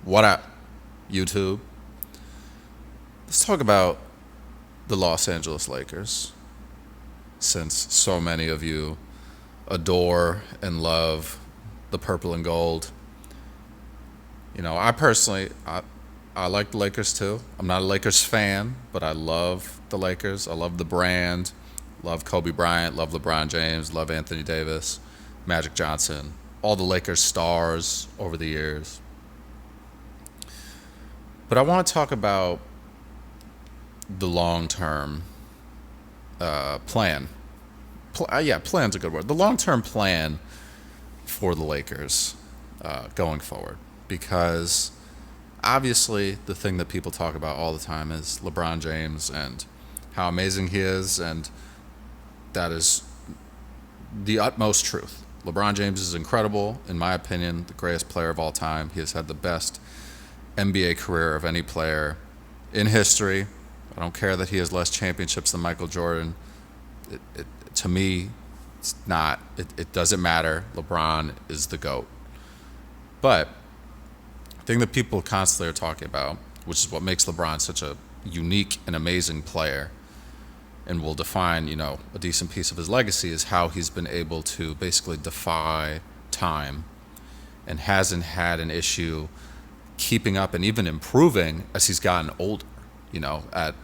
What up, YouTube? Let's talk about the Los Angeles Lakers, since so many of you adore and love the purple and gold. I personally, I like the Lakers too. I'm not a Lakers fan, but I love the Lakers. I love the brand. Love Kobe Bryant, love LeBron James, love Anthony Davis, Magic Johnson, all the Lakers stars over the years. But I want to talk about the long term plan. Plan's a good word. The long term plan for the Lakers going forward. Because obviously, the thing that people talk about all the time is LeBron James and how amazing he is, and that is the utmost truth. LeBron James is incredible, in my opinion, the greatest player of all time. He has had the best NBA career of any player in history. I don't care that he has less championships than Michael Jordan. To me, it's not. It doesn't matter. LeBron is the GOAT. But the thing that people constantly are talking about, which is what makes LeBron such a unique and amazing player, and will define, a decent piece of his legacy, is how he's been able to basically defy time and hasn't had an issue keeping up and even improving as he's gotten older, at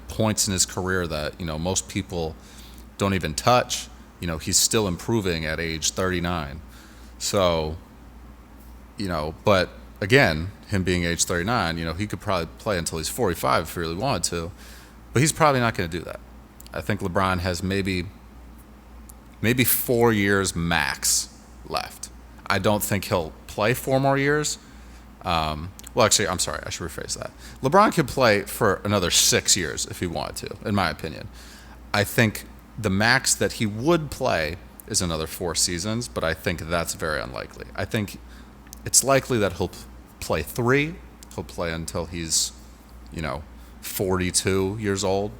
points in his career that, most people don't even touch. He's still improving at age 39. So, but again, him being age 39, he could probably play until he's 45 if he really wanted to, but he's probably not going to do that. I think LeBron has maybe 4 years max left. I don't think he'll play 4 more years. Actually, I'm sorry, I should rephrase that. LeBron could play for another 6 years if he wanted to, in my opinion. I think the max that he would play is another 4 seasons, but I think that's very unlikely. I think it's likely that he'll play 3. He'll play until he's, 42 years old.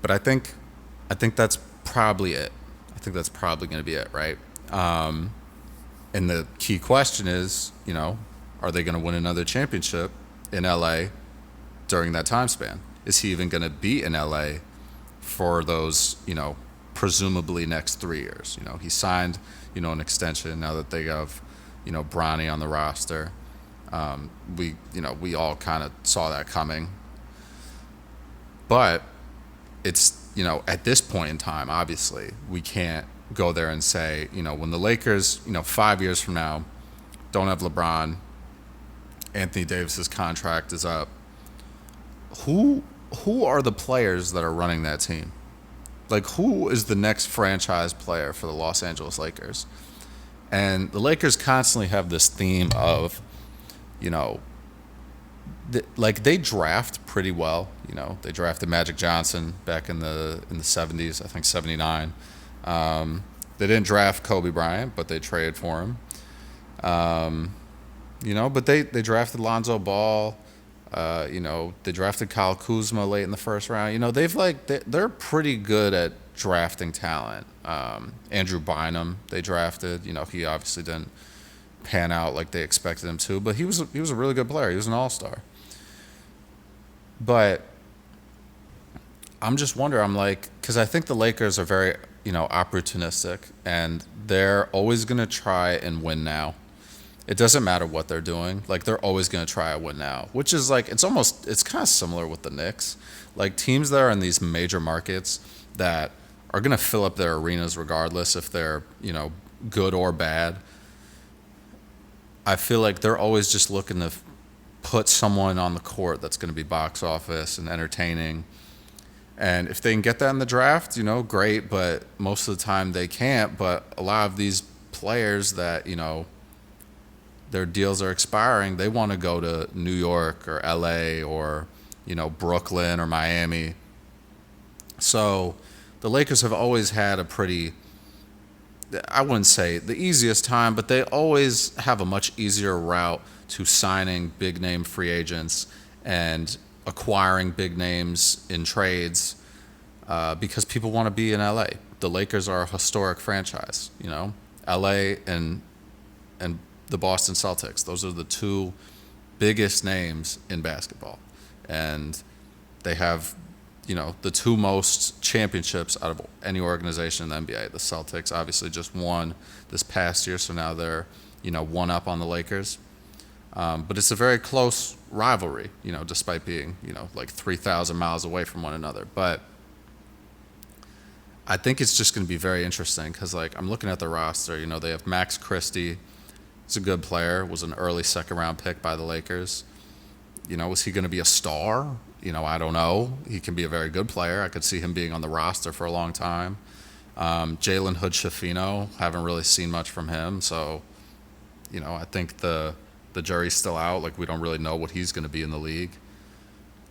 But I think that's probably it. I think that's probably going to be it, right? And the key question is, are they going to win another championship in LA during that time span? Is he even going to be in LA for those, presumably next 3 years? He signed, an extension now that they have, Bronny on the roster. We all kind of saw that coming. But it's, at this point in time, obviously, we can't go there and say, when the Lakers, 5 years from now, don't have LeBron, Anthony Davis's contract is up. Who are the players that are running that team? Like, who is the next franchise player for the Los Angeles Lakers? And the Lakers constantly have this theme of, they draft pretty well. They drafted Magic Johnson back in the 70s, I think 79. They didn't draft Kobe Bryant, but they traded for him. But they drafted Lonzo Ball. They drafted Kyle Kuzma late in the first round. They're pretty good at drafting talent. Andrew Bynum they drafted. He obviously didn't pan out like they expected him to, but he was a really good player. He was an all-star. But I'm just wondering, because I think the Lakers are very, opportunistic, and they're always going to try and win now. It doesn't matter what they're doing. They're always going to try and win now, which is it's kind of similar with the Knicks. Teams that are in these major markets that are going to fill up their arenas regardless if they're, good or bad. I feel like they're always just looking to put someone on the court that's going to be box office and entertaining. And if they can get that in the draft, great, but most of the time they can't. But a lot of these players that, their deals are expiring, they want to go to New York or LA or, Brooklyn or Miami. So the Lakers have always had a pretty, I wouldn't say the easiest time, but they always have a much easier route to signing big name free agents and acquiring big names in trades because people want to be in LA. The Lakers are a historic franchise, LA and the Boston Celtics. Those are the two biggest names in basketball. And they have, the two most championships out of any organization in the NBA. The Celtics obviously just won this past year, so now they're, one up on the Lakers. But it's a very close rivalry, despite being, like 3,000 miles away from one another. But I think it's just going to be very interesting because, like, I'm looking at the roster. They have Max Christie. He's a good player. Was an early second-round pick by the Lakers. Is he going to be a star? I don't know. He can be a very good player. I could see him being on the roster for a long time. Jalen Hood-Schifino, haven't really seen much from him. So, I think the jury's still out. Like, we don't really know what he's going to be in the league.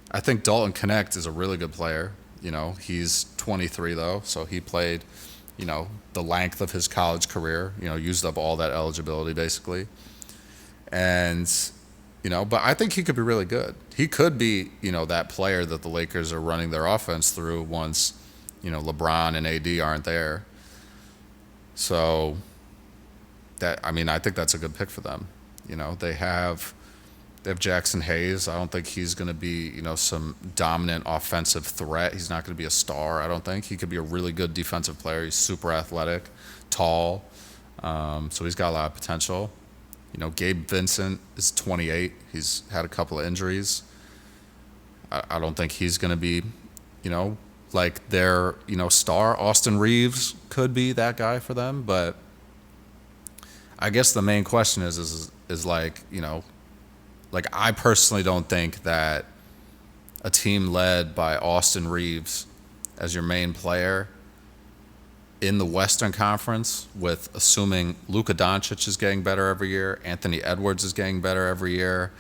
I think Dalton Knecht is a really good player. He's 23, though, so he played, the length of his college career, used up all that eligibility, basically. And, but I think he could be really good. He could be, that player that the Lakers are running their offense through once, LeBron and AD aren't there. So, I think that's a good pick for them. They have Jackson Hayes. I don't think he's going to be, some dominant offensive threat. He's not going to be a star, I don't think. He could be a really good defensive player. He's super athletic, tall, so he's got a lot of potential. Gabe Vincent is 28. He's had a couple of injuries. I don't think he's going to be, like their, star. Austin Reeves could be that guy for them, but I guess the main question is like, like I personally don't think that a team led by Austin Reeves as your main player in the Western Conference, with assuming Luka Doncic is getting better every year, Anthony Edwards is getting better every year,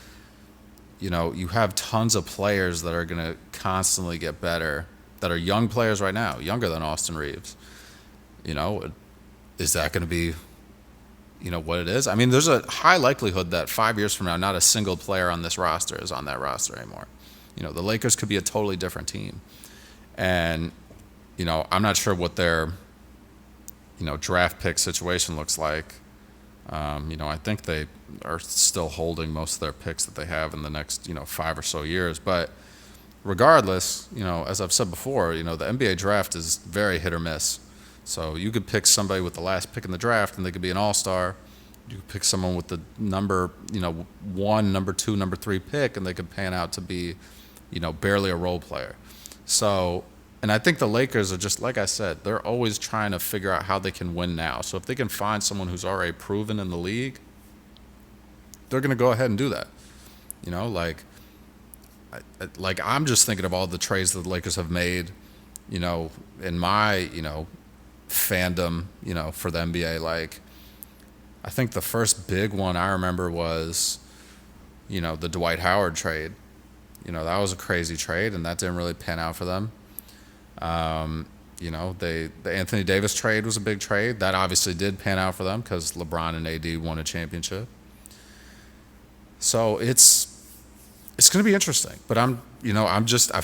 you have tons of players that are going to constantly get better, that are young players right now, younger than Austin Reeves. Is that going to be what it is? There's a high likelihood that 5 years from now, not a single player on this roster is on that roster anymore. The Lakers could be a totally different team. And, I'm not sure what their, draft pick situation looks like. I think they are still holding most of their picks that they have in the next, 5 or so years. But regardless, as I've said before, the NBA draft is very hit or miss. So you could pick somebody with the last pick in the draft and they could be an all-star. You could pick someone with the number, 1, number 2, number 3 pick, and they could pan out to be, barely a role player. So, and I think the Lakers are just, like I said, they're always trying to figure out how they can win now. So if they can find someone who's already proven in the league, they're going to go ahead and do that. Like I'm just thinking of all the trades that the Lakers have made, in my, fandom, for the NBA. Like, I think the first big one I remember was, the Dwight Howard trade. That was a crazy trade, and that didn't really pan out for them. The Anthony Davis trade was a big trade. That obviously did pan out for them because LeBron and AD won a championship. So it's going to be interesting. But I've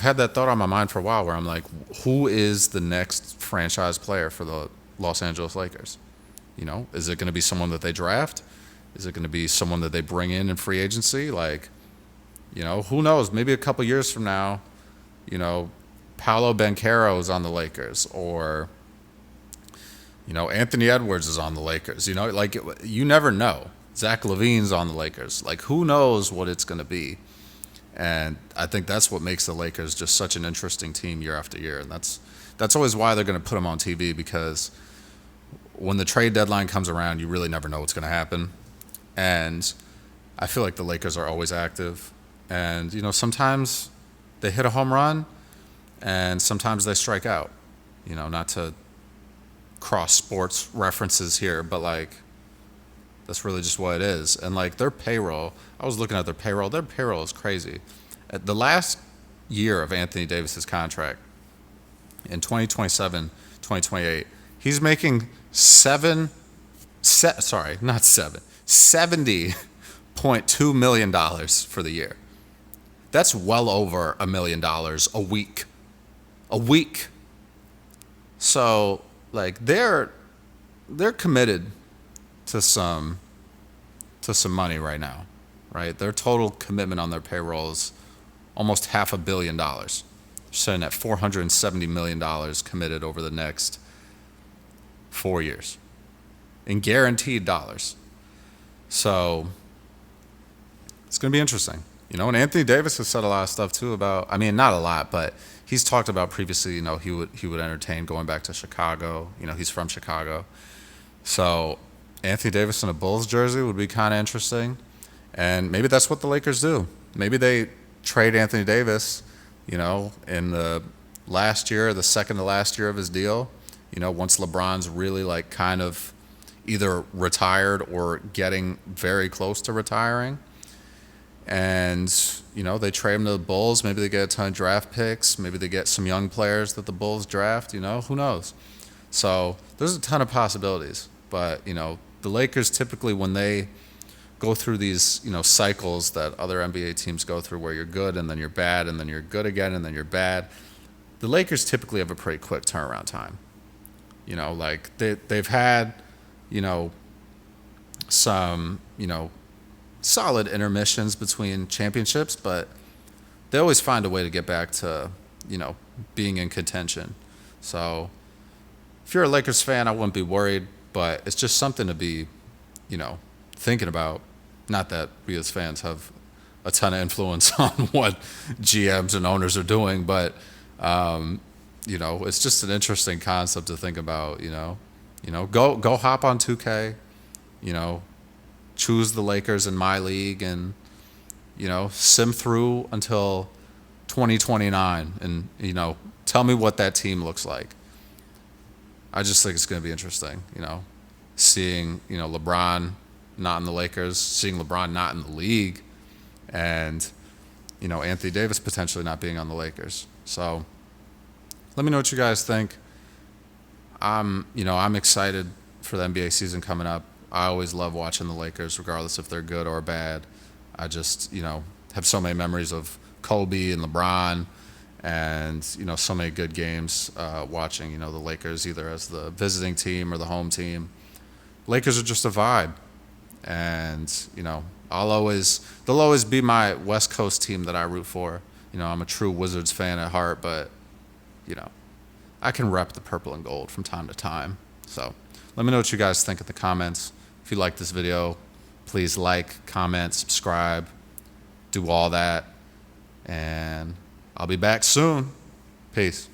had that thought on my mind for a while where I'm like, who is the next franchise player for the Los Angeles Lakers? Is it going to be someone that they draft? Is it going to be someone that they bring in free agency? Like, who knows? Maybe a couple years from now, Paolo Banchero is on the Lakers, or, Anthony Edwards is on the Lakers. Like, you never know. Zach LaVine's on the Lakers. Like, who knows what it's going to be? And I think that's what makes the Lakers just such an interesting team year after year. And that's always why they're going to put them on TV, because when the trade deadline comes around, you really never know what's going to happen. And I feel like the Lakers are always active. And, sometimes they hit a home run and sometimes they strike out. Not to cross sports references here, but like, that's really just what it is. And like their payroll, I was looking at their payroll is crazy. At the last year of Anthony Davis's contract, in 2027, 2028, he's making $70.2 million for the year. That's well over $1 million a week. A week. So like they're committed to some to some money right now, right? Their total commitment on their payroll is almost $500 million. They're sitting at $470 million committed over the next 4 years in guaranteed dollars. So it's going to be interesting. And Anthony Davis has said a lot of stuff too about, I mean, not a lot, but he's talked about previously, he would entertain going back to Chicago. He's from Chicago. So Anthony Davis in a Bulls jersey would be kind of interesting. And maybe that's what the Lakers do. Maybe they trade Anthony Davis, in the last year, the second to last year of his deal, once LeBron's really like kind of either retired or getting very close to retiring. And, they trade him to the Bulls. Maybe they get a ton of draft picks. Maybe they get some young players that the Bulls draft, who knows? So there's a ton of possibilities. But, the Lakers typically, when they go through these, cycles that other NBA teams go through where you're good and then you're bad and then you're good again and then you're bad, the Lakers typically have a pretty quick turnaround time. Like they've had, some, solid intermissions between championships, but they always find a way to get back to, being in contention. So if you're a Lakers fan, I wouldn't be worried, but it's just something to be, thinking about. Not that we as fans have a ton of influence on what GMs and owners are doing, but, it's just an interesting concept to think about, go hop on 2K, choose the Lakers in my league and, sim through until 2029 and, tell me what that team looks like. I just think it's going to be interesting, seeing, LeBron not in the Lakers, seeing LeBron not in the league, and, Anthony Davis potentially not being on the Lakers. So let me know what you guys think. I'm excited for the NBA season coming up. I always love watching the Lakers, regardless if they're good or bad. I just, have so many memories of Kobe and LeBron and, so many good games watching, the Lakers either as the visiting team or the home team. Lakers are just a vibe. And, they'll always be my West Coast team that I root for. I'm a true Wizards fan at heart, but, I can rep the purple and gold from time to time. So let me know what you guys think in the comments. If you like this video, please like, comment, subscribe, do all that. And I'll be back soon. Peace.